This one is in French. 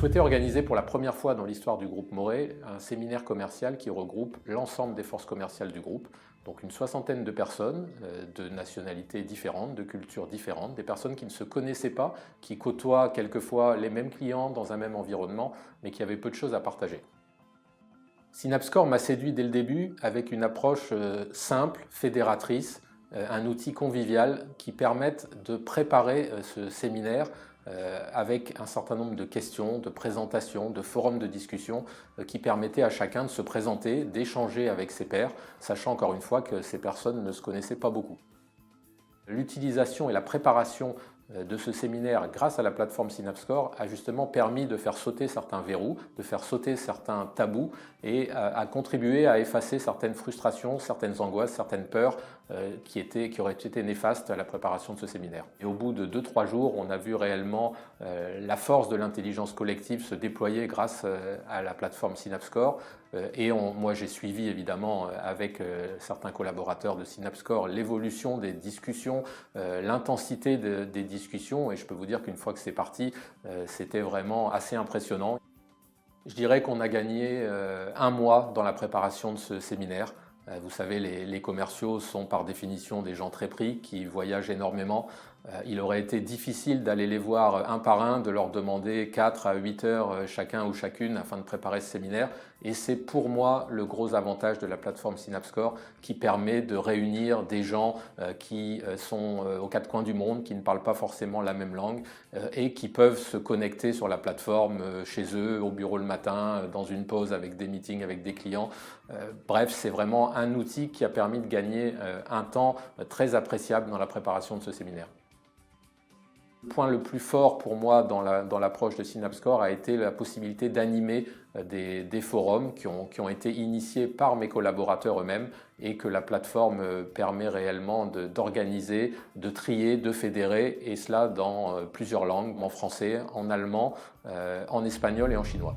souhaité organiser pour la première fois dans l'histoire du groupe Moret un séminaire commercial qui regroupe l'ensemble des forces commerciales du groupe, donc une soixantaine de personnes de nationalités différentes, de cultures différentes, des personnes qui ne se connaissaient pas, qui côtoient quelquefois les mêmes clients dans un même environnement, mais qui avaient peu de choses à partager. Synapscore m'a séduit dès le début avec une approche simple, fédératrice, un outil convivial qui permette de préparer ce séminaire avec un certain nombre de questions, de présentations, de forums de discussion qui permettaient à chacun de se présenter, d'échanger avec ses pairs, sachant encore une fois que ces personnes ne se connaissaient pas beaucoup. L'utilisation et la préparation de ce séminaire grâce à la plateforme Synapscore a justement permis de faire sauter certains verrous, de faire sauter certains tabous et a contribué à effacer certaines frustrations, certaines angoisses, certaines peurs qui auraient été néfastes à la préparation de ce séminaire. Et au bout de 2-3 jours, on a vu réellement la force de l'intelligence collective se déployer grâce à la plateforme Synapscore. Moi j'ai suivi évidemment avec certains collaborateurs de Synapscore l'évolution des discussions, l'intensité des discussions, et je peux vous dire qu'une fois que c'est parti, c'était vraiment assez impressionnant. Je dirais qu'on a gagné un mois dans la préparation de ce séminaire. Vous savez, les commerciaux sont par définition des gens très pris, qui voyagent énormément. Il aurait été difficile d'aller les voir un par un, de leur demander 4 à 8 heures chacun ou chacune afin de préparer ce séminaire. Et c'est pour moi le gros avantage de la plateforme Synapscore qui permet de réunir des gens qui sont aux quatre coins du monde, qui ne parlent pas forcément la même langue et qui peuvent se connecter sur la plateforme chez eux, au bureau le matin, dans une pause avec des meetings avec des clients. Bref, c'est vraiment un outil qui a permis de gagner un temps très appréciable dans la préparation de ce séminaire. Le point le plus fort pour moi dans l'approche de Synapscore a été la possibilité d'animer des forums qui ont été initiés par mes collaborateurs eux-mêmes et que la plateforme permet réellement d'organiser, de trier, de fédérer, et cela dans plusieurs langues, en français, en allemand, en espagnol et en chinois.